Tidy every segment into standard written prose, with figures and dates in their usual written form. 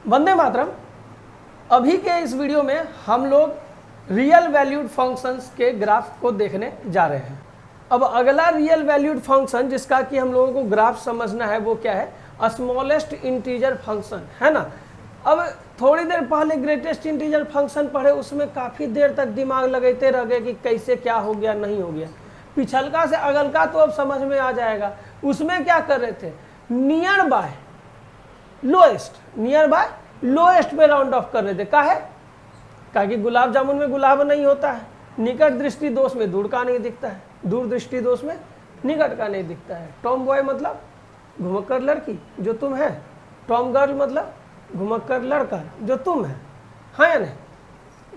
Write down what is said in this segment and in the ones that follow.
वंदे मातरम। अभी के इस वीडियो में हम लोग रियल वैल्यूड फंक्शंस के ग्राफ को देखने जा रहे हैं। अब अगला रियल वैल्यूड फंक्शन जिसका कि हम लोगों को ग्राफ समझना है वो क्या है, स्मॉलेस्ट इंटीजर फंक्शन, है ना। अब थोड़ी देर पहले ग्रेटेस्ट इंटीजर फंक्शन पढ़े, उसमें काफ़ी देर तक दिमाग लगाते रह गए कि कैसे क्या हो गया नहीं हो गया। पिछलका से अगलका तो अब समझ में आ जाएगा। उसमें क्या कर रहे थे, नियर बाय लोएस्ट पे राउंड ऑफ कर रहे थे। काहे कि गुलाब जामुन में गुलाब नहीं होता है, निकट दृष्टि दोष में दूर का नहीं दिखता है, दूर दृष्टि दोष में निकट का नहीं दिखता है। टॉम बॉय मतलब घुमक्कर लड़की जो तुम है, टॉम गर्ल मतलब घुमक्कर लड़का जो तुम है, हाँ या नहीं।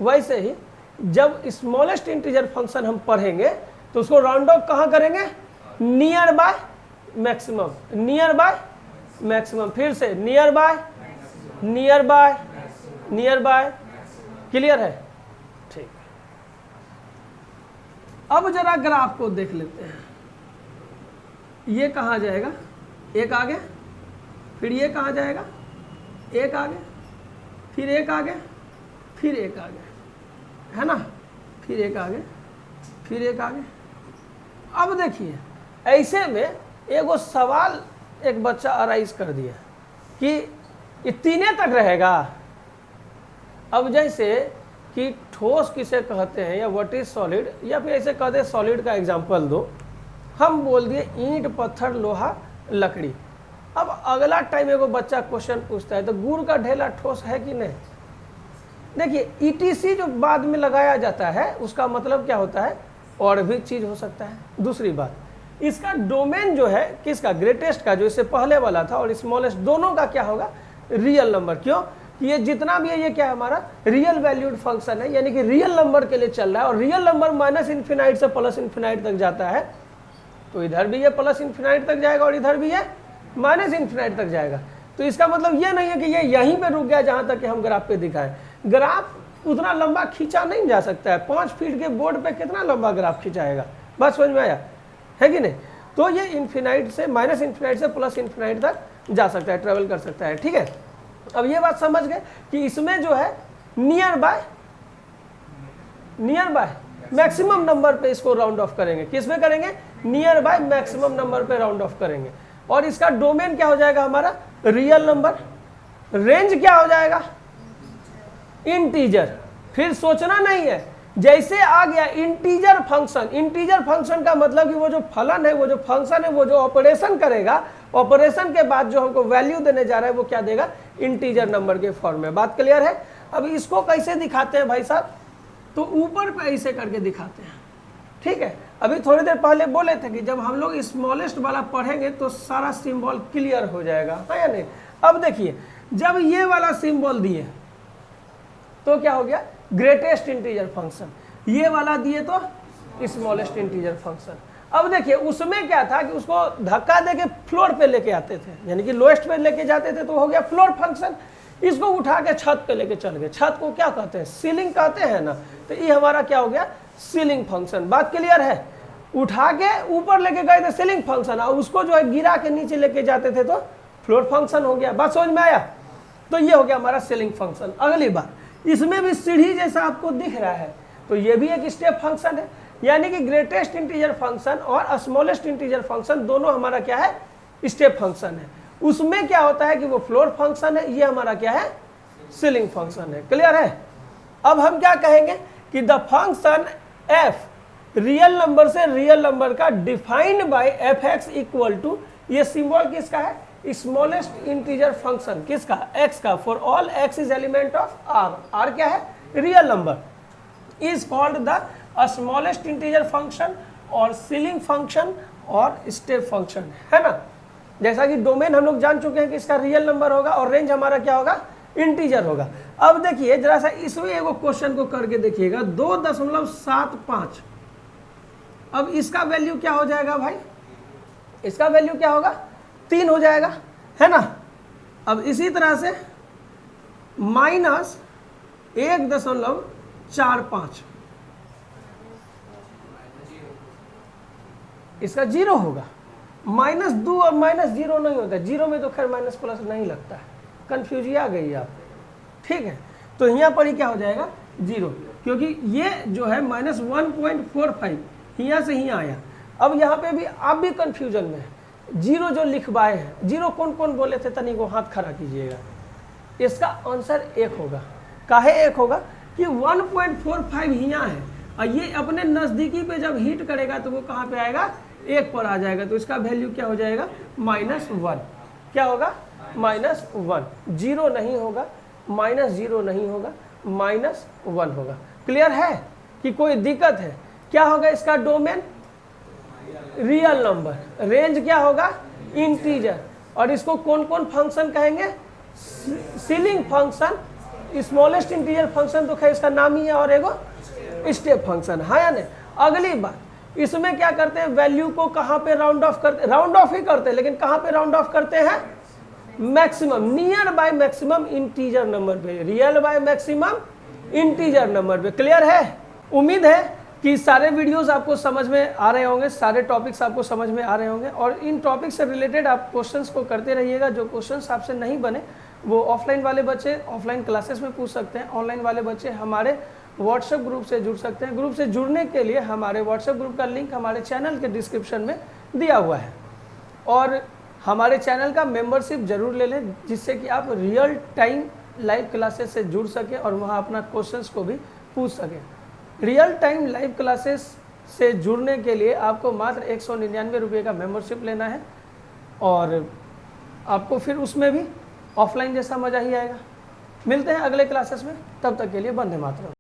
वैसे ही जब स्मॉलेस्ट इंटीजर फंक्शन हम पढ़ेंगे तो उसको राउंड ऑफ कहाँ करेंगे, नियर बाय मैक्सिमम। फिर से नियर बाय क्लियर है, ठीक। अब जरा ग्राफ को देख लेते हैं। ये कहाँ जाएगा, एक आगे, फिर ये कहाँ जाएगा, एक आगे, फिर एक आगे, फिर एक आगे, है ना, फिर एक आगे, फिर एक आगे। अब देखिए ऐसे में एगो सवाल एक बच्चा अराइज कर दिया कि ये तीने तक रहेगा। अब जैसे कि ठोस किसे कहते हैं या व्हाट इज सॉलिड, या फिर ऐसे कह दे सॉलिड का एग्जांपल दो, हम बोल दिए ईंट पत्थर लोहा लकड़ी। अब अगला टाइम एगो बच्चा क्वेश्चन पूछता है तो गुड़ का ढेला ठोस है कि नहीं। देखिए ईटीसी जो बाद में लगाया जाता है उसका मतलब क्या होता है, और भी चीज हो सकता है। दूसरी बात, इसका डोमेन जो है किसका, ग्रेटेस्ट का, जो इससे पहले वाला था, और स्मॉलेस्ट दोनों का क्या होगा, रियल नंबर। क्यों कि ये जितना भी है ये क्या है, हमारा रियल वैल्यूड फंक्शन है, यानी कि रियल नंबर के लिए चल रहा है। और रियल नंबर माइनस इन्फिनाइट से प्लस इन्फिनाइट तक जाता है, तो इधर भी ये प्लस इन्फिनाइट तक जाएगा और इधर भी ये माइनस इन्फिनाइट तक जाएगा। तो इसका मतलब ये नहीं है कि ये यहीं पे रुक गया जहां तक कि हम ग्राफ पे दिखाएं। ग्राफ उतना लंबा खींचा नहीं जा सकता है। 5 फीट के बोर्ड पे कितना लंबा ग्राफ खिंचाएगा, बात समझ में आया है कि नहीं। तो ये इन्फिनाइट से माइनस इन्फिनाइट से प्लस इन्फिनाइट तक जा सकता है, ट्रेवल कर सकता है, ठीक है। अब ये बात समझ गए कि इसमें जो है नियर बाय मैक्सिमम नंबर पे इसको राउंड ऑफ करेंगे। किस में करेंगे, नियर बाय मैक्सिमम नंबर पे राउंड ऑफ करेंगे। और इसका डोमेन क्या हो जाएगा, हमारा रियल नंबर। रेंज क्या हो जाएगा, इंटीजर। फिर सोचना नहीं है, जैसे आ गया इंटीजर फंक्शन का मतलब कि वो जो फलन है, वो जो फंक्शन है, वो जो ऑपरेशन करेगा, ऑपरेशन के बाद जो हमको वैल्यू देने जा रहा है वो क्या देगा, इंटीजर नंबर के फॉर्म में। बात क्लियर है। अब इसको कैसे दिखाते हैं भाई साहब, तो ऊपर पे ऐसे करके दिखाते हैं, ठीक है। अभी थोड़ी देर पहले बोले थे कि जब हम लोग स्मॉलेस्ट वाला पढ़ेंगे तो सारा सिंबल क्लियर हो जाएगा, है या नहीं। अब देखिए जब ये वाला सिंबल दिए तो क्या हो गया, ग्रेटेस्ट इंटीजर फंक्शन। ये वाला दिए तो स्मॉलेस्ट इंटीजर फंक्शन। अब देखिए उसमें क्या था कि उसको धक्का देके फ्लोर पे लेके आते थे, यानी कि लोएस्ट पे लेके जाते थे, तो हो गया फ्लोर फंक्शन। इसको उठा के छत पे लेके चल गए, छत को क्या कहते हैं, सीलिंग कहते हैं ना। तो ये हमारा क्या हो गया, सीलिंग फंक्शन। बात क्लियर है। उठा के ऊपर लेके गए थे सीलिंग फंक्शन, और उसको जो है गिरा के नीचे लेके जाते थे तो फ्लोर फंक्शन हो गया। बात समझ में आया। तो ये हो गया हमारा सीलिंग फंक्शन। अगली बात, इसमें भी सीढ़ी जैसा आपको दिख रहा है, तो ये भी एक स्टेप फंक्शन है, यानी कि ग्रेटेस्ट इंटीजर फंक्शन और स्मॉलेस्ट इंटीजर फंक्शन दोनों हमारा क्या है, स्टेप फंक्शन है। उसमें क्या होता है कि वो फ्लोर फंक्शन है, ये हमारा क्या है, सीलिंग फंक्शन है। क्लियर है। अब हम क्या कहेंगे कि the function F real number से रियल नंबर का defined by F X equal to, ये सिंबल किसका है, स्मॉलेस्ट इंटीजर फंक्शन, किसका, एक्स का। For all X is element of R, R क्या है, real number, is called the smallest integer function और सीलिंग फंक्शन और स्टेप फंक्शन, है ना। जैसा कि डोमेन हम लोग जान चुके हैं कि इसका रियल नंबर होगा और रेंज हमारा क्या होगा, इंटीजर होगा। अब देखिए जरा सा इसमें एगो क्वेश्चन को करके देखिएगा, 2.75। अब इसका वैल्यू क्या हो जाएगा भाई, इसका वैल्यू क्या होगा, 3 हो जाएगा, है ना। अब इसी तरह से -1.45, इसका 0 होगा। -2 और -0 नहीं होता है, 0 में तो खैर माइनस प्लस नहीं लगता है, कन्फ्यूजी आ गई आप, ठीक है। तो यहाँ पर ही क्या हो जाएगा 0, क्योंकि ये जो है -1.45 यहाँ से यहाँ आया। अब यहाँ पे भी आप भी कन्फ्यूजन में है, 0 जो लिखवाए हैं, 0 कौन कौन बोले थे, तनिक को हाथ खड़ा कीजिएगा। इसका आंसर 1 होगा। काहे 1 होगा कि 1.45 यहाँ है और ये अपने नज़दीकी पे जब हिट करेगा तो वो कहाँ पे आएगा, 1 पर आ जाएगा। तो इसका वैल्यू क्या हो जाएगा, -1। क्या होगा, -1। 0 नहीं होगा, -0 नहीं होगा, -1 होगा। क्लियर है कि कोई दिक्कत है? क्या होगा इसका डोमेन, रियल नंबर। रेंज क्या होगा, इंटीजर। और इसको कौन कौन फंक्शन कहेंगे, ceiling function, smallest integer function तो खैर इसका नाम ही है, और एगो स्टेप फंक्शन है या नहीं। अगली बात, इसमें क्या करते हैं, वैल्यू को कहाँ पे राउंड ऑफ करते, राउंड ऑफ ही करते हैं, लेकिन कहाँ पे राउंड ऑफ करते हैं, maximum, near by maximum integer number पे, real by maximum integer number पे। क्लियर है? उम्मीद है कि सारे वीडियोस आपको समझ में आ रहे होंगे, सारे टॉपिक्स आपको समझ में आ रहे होंगे, और इन टॉपिक से रिलेटेड आप क्वेश्चंस को करते रहिएगा। जो क्वेश्चंस आपसे नहीं बने वो ऑफलाइन वाले बच्चे ऑफलाइन क्लासेस में पूछ सकते हैं, ऑनलाइन वाले बच्चे हमारे व्हाट्सएप ग्रुप से जुड़ सकते हैं। ग्रुप से जुड़ने के लिए हमारे व्हाट्सएप ग्रुप का लिंक हमारे चैनल के डिस्क्रिप्शन में दिया हुआ है, और हमारे चैनल का मेंबरशिप जरूर ले लें, जिससे कि आप रियल टाइम लाइव क्लासेस से जुड़ सकें और वहाँ अपना क्वेश्चंस को भी पूछ सकें। रियल टाइम लाइव क्लासेस से जुड़ने के लिए आपको मात्र 199 रुपये का मेंबरशिप लेना है, और आपको फिर उसमें भी ऑफलाइन जैसा मज़ा ही आएगा। मिलते हैं अगले क्लासेस में, तब तक के लिए वंदे मातरम।